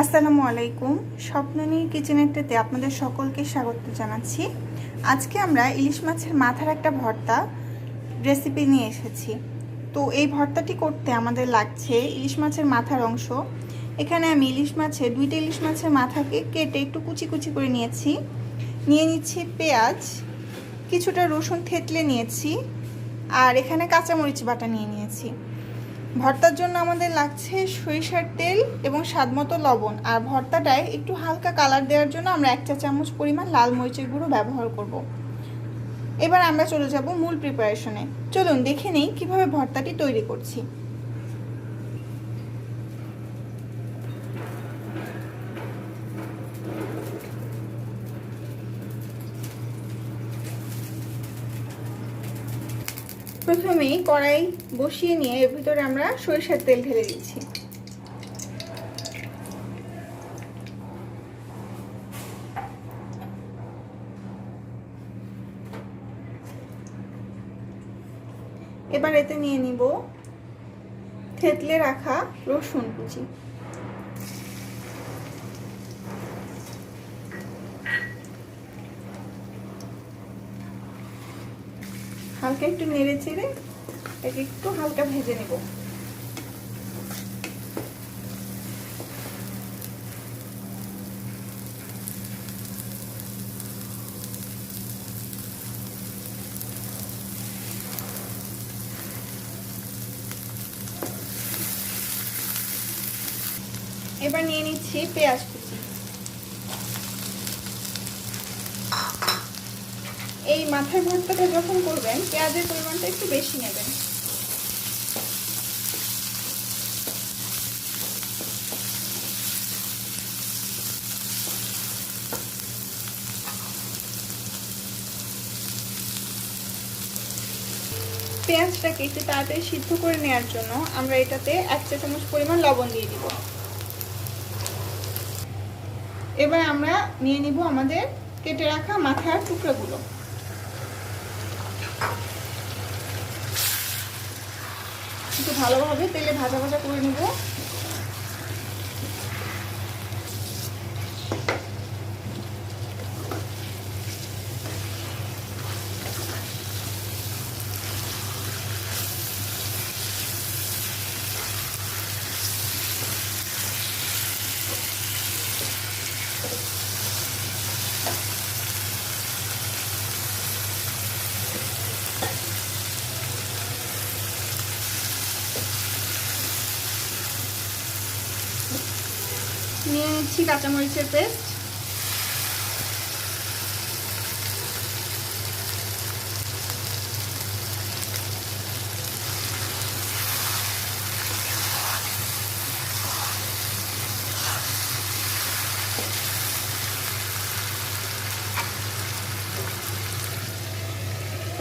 আসসালামু আলাইকুম। স্বপ্ন-নীর কিচেনেটে আপনাদের সকলকে স্বাগত জানাচ্ছি। আজকে আমরা ইলিশ মাছের মাথার একটা ভর্তা রেসিপি নিয়ে এসেছি। তো এই ভর্তাটি করতে আমাদের লাগছে ইলিশ মাছের মাথার অংশ। এখানে আমি দুইটা ইলিশ মাছের মাথাকে কেটে একটু কুচি কুচি করে নিয়েছি। নিয়ে নিচ্ছি পেঁয়াজ, কিছুটা রসুন থেতলে নিয়েছি, আর এখানে কাঁচামরিচ বাটা নিয়ে নিয়েছি। ভর্তার জন্য আমাদের লাগছে সরিষার তেল এবং স্বাদমতো লবণ। আর ভর্তাটায় একটু হালকা কালার দেওয়ার জন্য আমরা 1 চা চামচ পরিমাণ লাল মরিচের গুঁড়ো ব্যবহার করব। এবার আমরা চলে যাব মূল প্রিপারেশনে। চলুন দেখে নেই কিভাবে ভর্তাটি তৈরি করছি। প্রথমেই কড়াই বসিয়ে নিয়ে এর ভিতরে আমরা সরিষার তেল ঢেলে দিচ্ছি। এবার এতে নিয়ে নিব থেতলে রাখা রসুন কুচি। হালকা একটু নেড়ে চেড়ে এটাকে একটু হালকা ভেজে নেব। এবার নিয়ে নিচ্ছি পেঁয়াজ কুচি। এই মাথার ভর্তাটা যখন করবেন পেঁয়াজের পরিমাণটা একটু বেশি নেবেন। পেঁয়াজটাকে একটু তাড়াতাড়ি সিদ্ধ করে নেওয়ার জন্য আমরা এটাতে 1 চা চামচ পরিমাণ লবণ দিয়ে দিব। এবার আমরা নিয়ে নিব আমাদের কেটে রাখা মাথার টুকরোগুলো। একটু ভালোভাবে তেলে ভাজা ভাজা করে নিব। নিয়ে নিচ্ছি কাঁচামরিচের পেস্ট।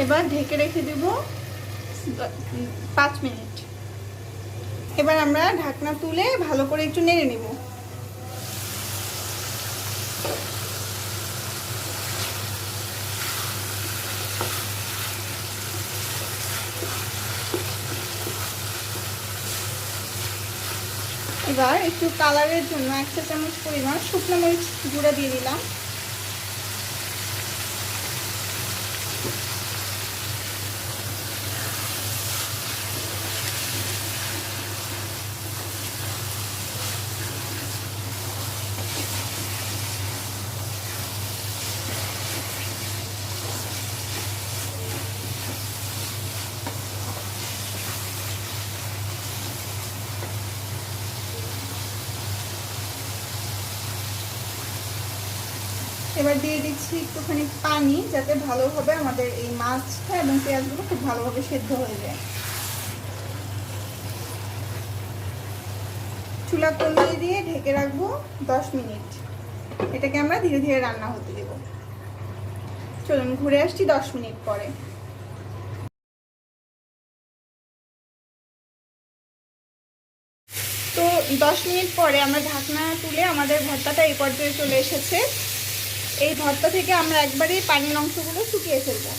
এবার ঢেকে রেখে দেব 5 মিনিট। এবার আমরা ঢাকনা তুলে ভালো করে একটু নেড়ে নেব। এবার একটু কালারের জন্য 1 চা চামচ পরিমাণ শুকনো মরিচ গুঁড়া দিয়ে দিলাম। এবার দিয়ে দিচ্ছি একটুখানি পানি, যাতে ভালোভাবে আমাদের এই মাছটা এবং পেঁয়াজগুলো খুব ভালোভাবে সেদ্ধ হয়ে যায়। চুলা কমিয়ে দিয়ে ঢেকে রাখবো 10 মিনিট। এটাকে আমরা ধীরে ধীরে রান্না হতে দেব। চলুন ঘুরে আসছি 10 মিনিট পরে। তো 10 মিনিট পরে আমরা ঢাকনা তুলে আমাদের ভর্তাটা এই পর্যায়ে চলে এসেছে। এই ভর্তা থেকে আমরা একবারেই পানির অংশগুলো শুকিয়ে ফেলবো।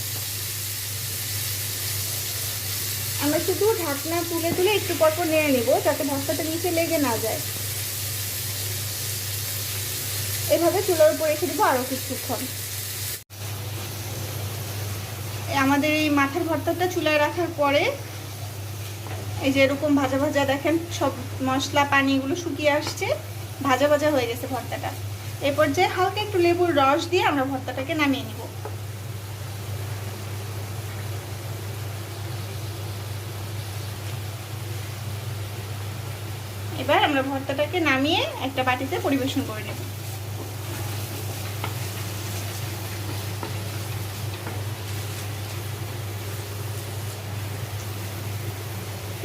আমরা শুধু ঢাকনা তুলে তুলে একটু পর পর নেড়ে নেব, যাতে ভর্তাটা নিচে লেগে না যায়। এভাবে চুলার উপর রেখে দেবো আরও কিছুক্ষণ। আমাদের এই মাথার ভর্তাটা চুলায় রাখার পরে এই যে এরকম ভাজা ভাজা দেখেন, সব মশলা পানিগুলো শুকিয়ে আসছে, ভাজা ভাজা হয়ে গেছে ভর্তাটা। এরপর যে হালকা একটু লেবুর রস দিয়ে আমরা ভর্তাটাকে নামিয়ে নিব। এবার আমরা ভর্তাটাকে নামিয়ে একটা বাটিতে পরিবেশন করে নেব।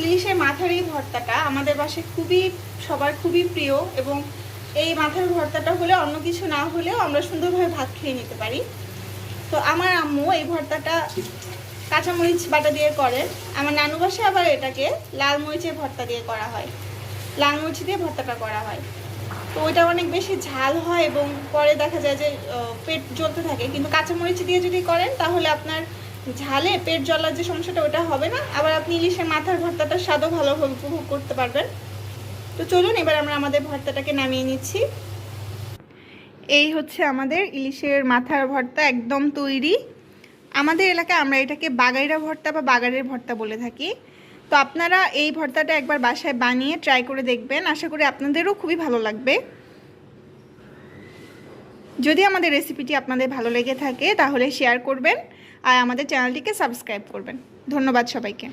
ইলিশের মাথার এই ভর্তাটা আমাদের বাসায় সবার খুবই প্রিয়, এবং এই মাথার ভর্তাটা হলে অন্য কিছু না হলেও আমরা সুন্দরভাবে ভাত খেয়ে নিতে পারি। তো আমার আম্মু এই ভর্তাটা কাঁচামরিচ বাটা দিয়ে করেন। আমার নানু বাসায় আবার এটাকে লাল মরিচের ভর্তা দিয়ে করা হয়, লাল মরিচ দিয়ে ভর্তাটা করা হয়। তো ওইটা অনেক বেশি ঝাল হয় এবং পরে দেখা যায় যে পেট জ্বলতে থাকে, কিন্তু কাঁচামরিচ দিয়ে যদি করেন তাহলে আপনার ঝালে পেট জ্বলার যে সমস্যাটা ওটা হবে না। আবার আপনি ইলিশের মাথার ভর্তাটার স্বাদও ভালোভাবে উপভোগ করতে পারবেন। তো চলুন এবার আমরা আমাদের ভর্তাটাকে নামিয়ে নিচ্ছি। এই হচ্ছে আমাদের ইলিশের মাথার ভর্তা একদম তৈরি। আমাদের এলাকায় আমরা এটাকে বাগাইরা ভর্তা বা বাগারের ভর্তা বলে থাকি। তো আপনারা এই ভর্তাটা একবার বাসায় বানিয়ে ট্রাই করে দেখবেন, আশা করি আপনাদেরও খুবই ভালো লাগবে। যদি আমাদের রেসিপিটি আপনাদের ভালো লেগে থাকে তাহলে শেয়ার করবেন আর আমাদের চ্যানেলটিকে সাবস্ক্রাইব করবেন। ধন্যবাদ সবাইকে।